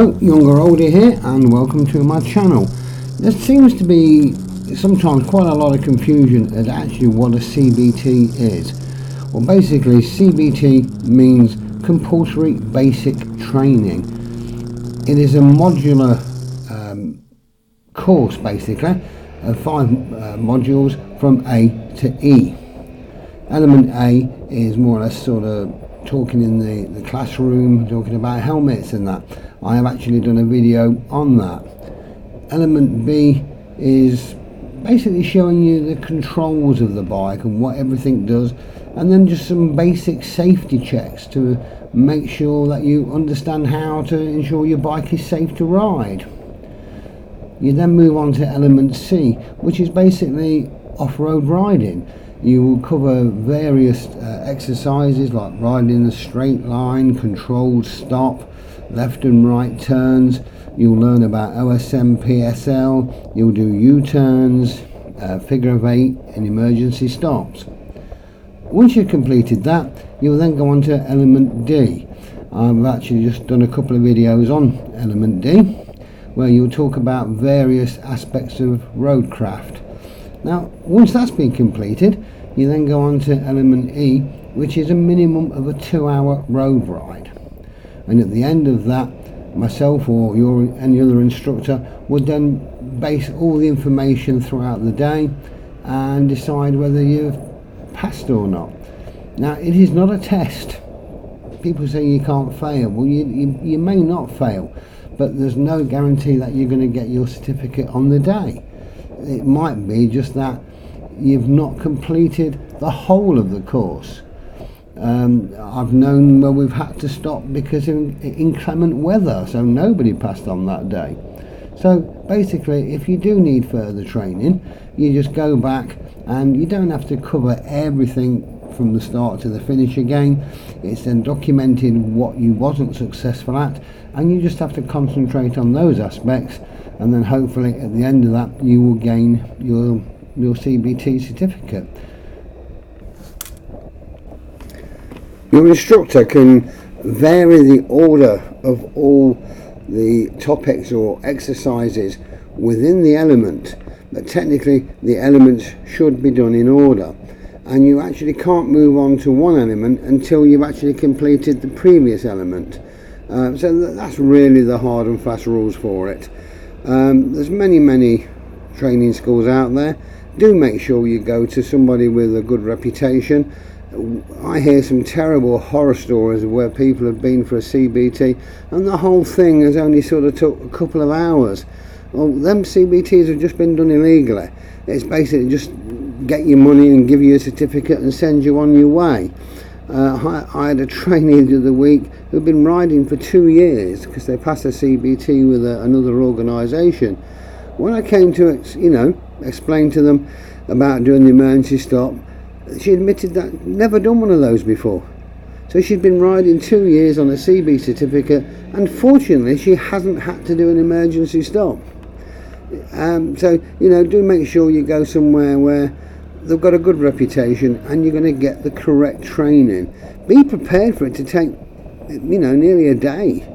Hello, younger older here, and welcome to my channel. There seems to be sometimes quite a lot of confusion as actually what a CBT is. Well, basically CBT means compulsory basic training. It is a modular course, basically of 5 modules from A to E. Element A is more or less sort of talking in the classroom, talking about helmets and that. I have actually done a video on that. Element B is basically showing you the controls of the bike and what everything does, and then just some basic safety checks to make sure that you understand how to ensure your bike is safe to ride. You then move on to element C, which is basically off-road riding. You will cover various exercises like riding in a straight line, controlled stop, left and right turns. You'll learn about OSM, PSL, you'll do U-turns, figure of 8 and emergency stops. Once you've completed that, you'll then go on to element D. I've actually just done a couple of videos on element D, where you'll talk about various aspects of roadcraft. Now, once that's been completed, you then go on to element E, which is a minimum of a 2-hour road ride. And at the end of that, myself or any other instructor would then base all the information throughout the day and decide whether you've passed or not. Now, it is not a test. People say you can't fail. Well, you may not fail, but there's no guarantee that you're going to get your certificate on the day. It might be just that you've not completed the whole of the course. I've known where we've had to stop because of inclement weather, so nobody passed on that day. So basically, if you do need further training, you just go back, and you don't have to cover everything from the start to the finish again. It's then documented what you wasn't successful at, and you just have to concentrate on those aspects, and then hopefully at the end of that you will gain your CBT certificate. Your instructor can vary the order of all the topics or exercises within the element, but technically the elements should be done in order, and you actually can't move on to one element until you've actually completed the previous element. So that's really the hard and fast rules for it. There's many training schools out there. Do make sure you go to somebody with a good reputation. I hear some terrible horror stories of where people have been for a CBT and the whole thing has only sort of took a couple of hours. Well, them CBTs have just been done illegally. It's basically just get your money and give you a certificate and send you on your way. I had a trainee the other week who'd been riding for 2 years because they passed a CBT with another organisation. When I came to explain to them about doing the emergency stop, she admitted that never done one of those before. So she'd been riding 2 years on a CB certificate, and fortunately she hasn't had to do an emergency stop. So do make sure you go somewhere where they've got a good reputation and you're going to get the correct training. Be prepared for it to take nearly a day,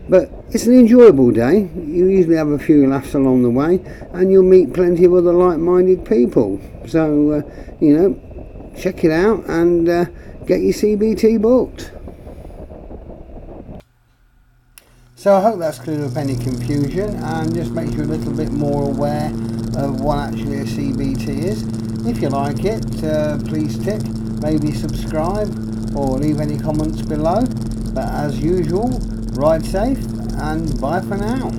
but it's an enjoyable day. You usually have a few laughs along the way, and you'll meet plenty of other like-minded people. So check it out and get your CBT booked. So I hope that's cleared up any confusion and just makes you a little bit more aware of what actually a CBT is. If you like it, please tick, maybe subscribe or leave any comments below. But as usual, ride safe and bye for now.